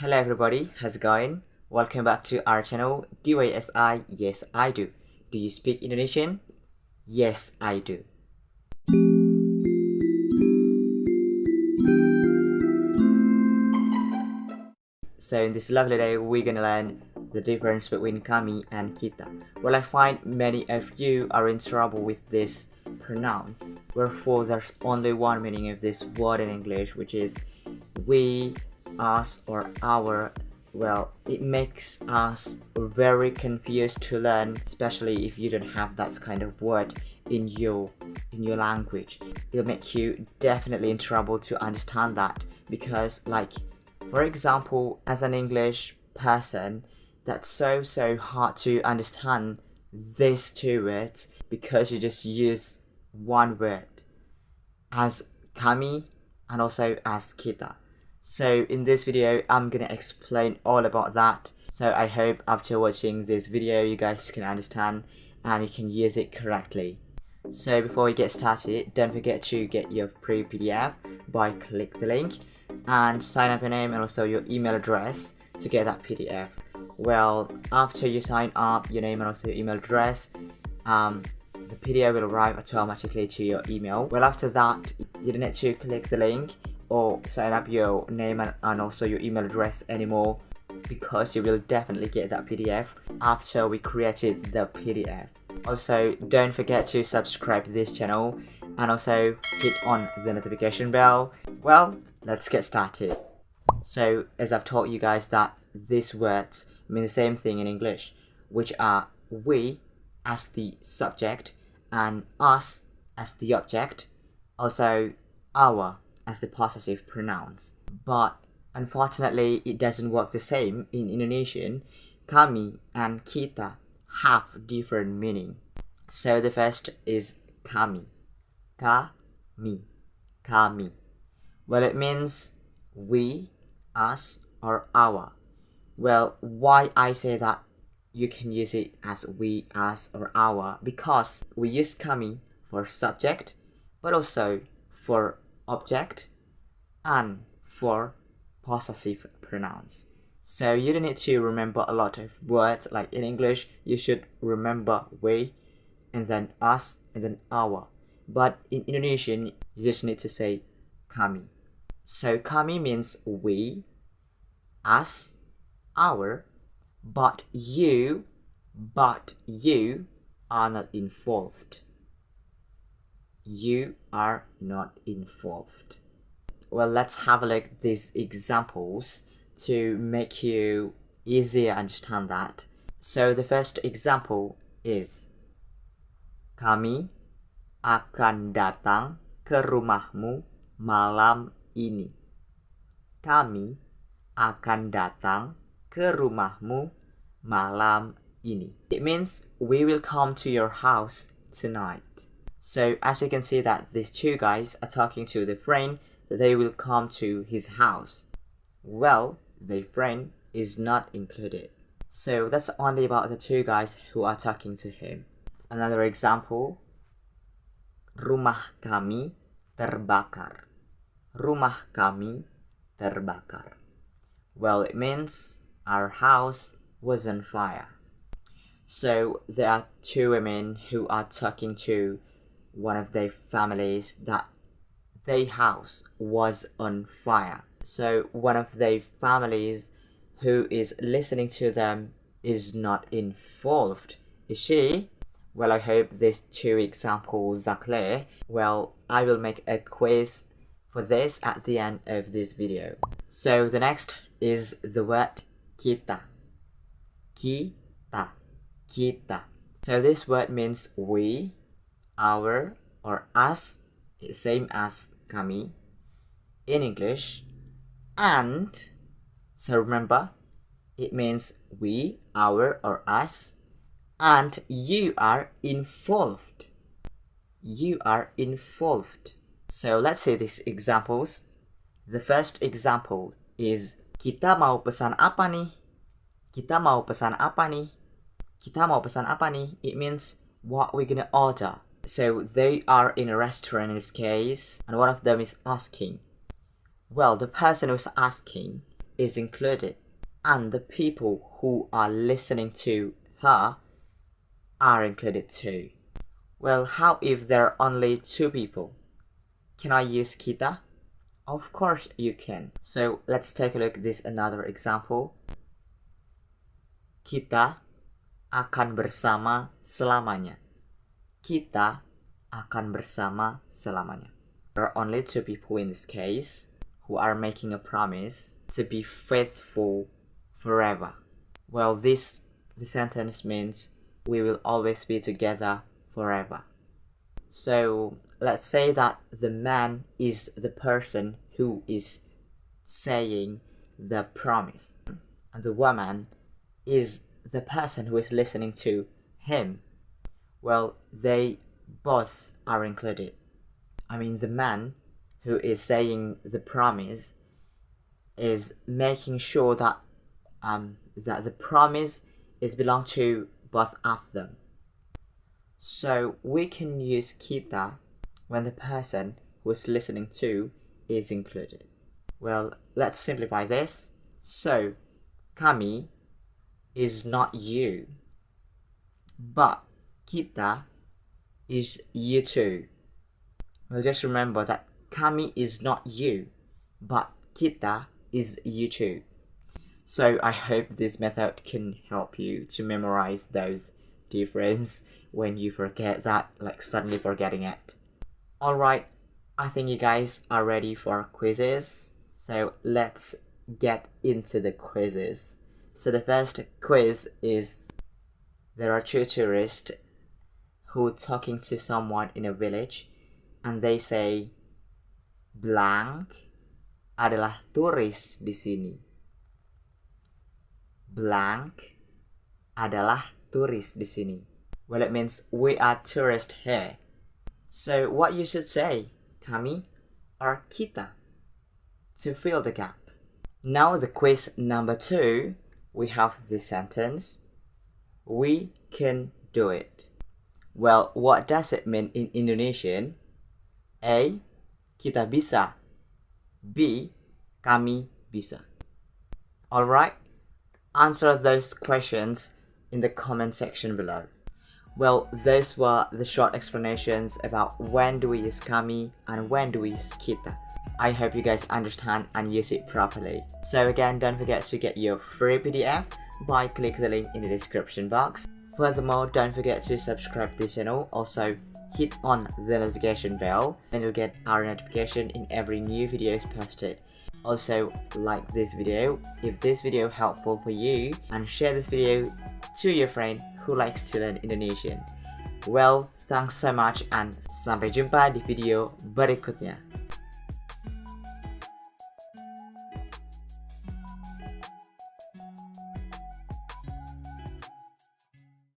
Hello everybody, how's it going? Welcome back to our channel, dysi, yes I do. Do you speak Indonesian? Yes I do. So in this lovely day, we're gonna learn the difference between kami and kita. Well, I find many of you are in trouble with this pronounce. Wherefore, there's only one meaning of this word in English, which is we, us, or our. Well, it makes us very confused to learn, especially if you don't have that kind of word in your language. It'll make you definitely in trouble to understand that, because for example, as an English person, that's so hard to understand these two words because you just use one word as kami and also as kita. So in this video, I'm gonna explain all about that. So I hope after watching this video, you guys can understand and you can use it correctly. So before we get started, don't forget to get your free PDF by click the link and sign up your name and also your email address to get that PDF. Well, after you sign up your name and also your email address, the PDF will arrive automatically to your email. Well, after that, you don't need to click the link or sign up your name and also your email address anymore, because you will definitely get that PDF after we created the PDF. Also, don't forget to subscribe to this channel and also hit on the notification bell. Well, let's get started. So, as I've taught you guys that these words mean the same thing in English, which are we as the subject and us as the object, also our as the possessive pronouns. But unfortunately, it doesn't work the same in Indonesian. Kami and kita have different meaning. So the first is kami. Kami. Well, it means we, us, or our. Well, why I say that you can use it as we, us, or our? Because we use kami for subject, but also for object and for possessive pronouns. So you don't need to remember a lot of words. Like in English, you should remember we, and then us, and then our. But in Indonesian, you just need to say kami. So kami means we, us, our, but you are not involved. You are not involved. Well, let's have a look at these examples to make you easier understand that. So the first example is kami akan datang ke rumahmu malam ini. Kami akan datang ke rumahmu malam ini. It means we will come to your house tonight. So as you can see that these two guys are talking to the friend that they will come to his house. Well, the friend is not included. So that's only about the two guys who are talking to him. Another example, rumah kami terbakar. Rumah kami terbakar. Well, it means our house was on fire. So there are two women who are talking to one of their families that their house was on fire. So one of their families who is listening to them is not involved. Is she? Well, I hope these two examples are clear. Well, I will make a quiz for this at the end of this video. So the next is the word kita. Kita. So this word means we, our, or us, same as kami in English. And so remember, it means we, our, or us, and you are involved. You are involved. So let's see these examples. The first example is kita mau pesan apa nih? Kita mau pesan apa nih? Kita mau pesan apa nih? It means what we're gonna order. So they are in a restaurant in this case, and one of them is asking. Well, the person who's asking is included, and the people who are listening to her are included too. Well, how if there are only two people? Can I use kita? Of course you can. So let's take a look at this another example. Kita akan bersama selamanya. Kita akan bersama selamanya. There are only two people in this case who are making a promise to be faithful forever. Well, the sentence means we will always be together forever. So let's say that the man is the person who is saying the promise, and the woman is the person who is listening to him. Well, they both are included. I mean, the man who is saying the promise is making sure that that the promise is belong to both of them. So we can use kita when the person who is listening to is included. Well, let's simplify this. So, kami is not you, but kita is you too. Well, just remember that kami is not you, but kita is you too. So I hope this method can help you to memorize those differences when you forget that, like suddenly forgetting it. Alright, I think you guys are ready for quizzes. So let's get into the quizzes. So the first quiz is, there are two tourists who are talking to someone in a village, and they say, blank adalah turis di sini. Blank adalah turis di sini. Well, it means we are tourists here. So what you should say, kami or kita, to fill the gap. Now the quiz number 2, we have this sentence, we can do it. Well, what does it mean in Indonesian? A, kita bisa. B, kami bisa. Alright, answer those questions in the comment section below. Well, those were the short explanations about when do we use kami and when do we use kita. I hope you guys understand and use it properly. So again, don't forget to get your free PDF by clicking the link in the description box. Furthermore, don't forget to subscribe to the channel. Also, hit on the notification bell and you'll get our notification in every new video is posted. Also, like this video if this video helpful for you, and share this video to your friend who likes to learn Indonesian. Well, thanks so much and sampai jumpa di video berikutnya.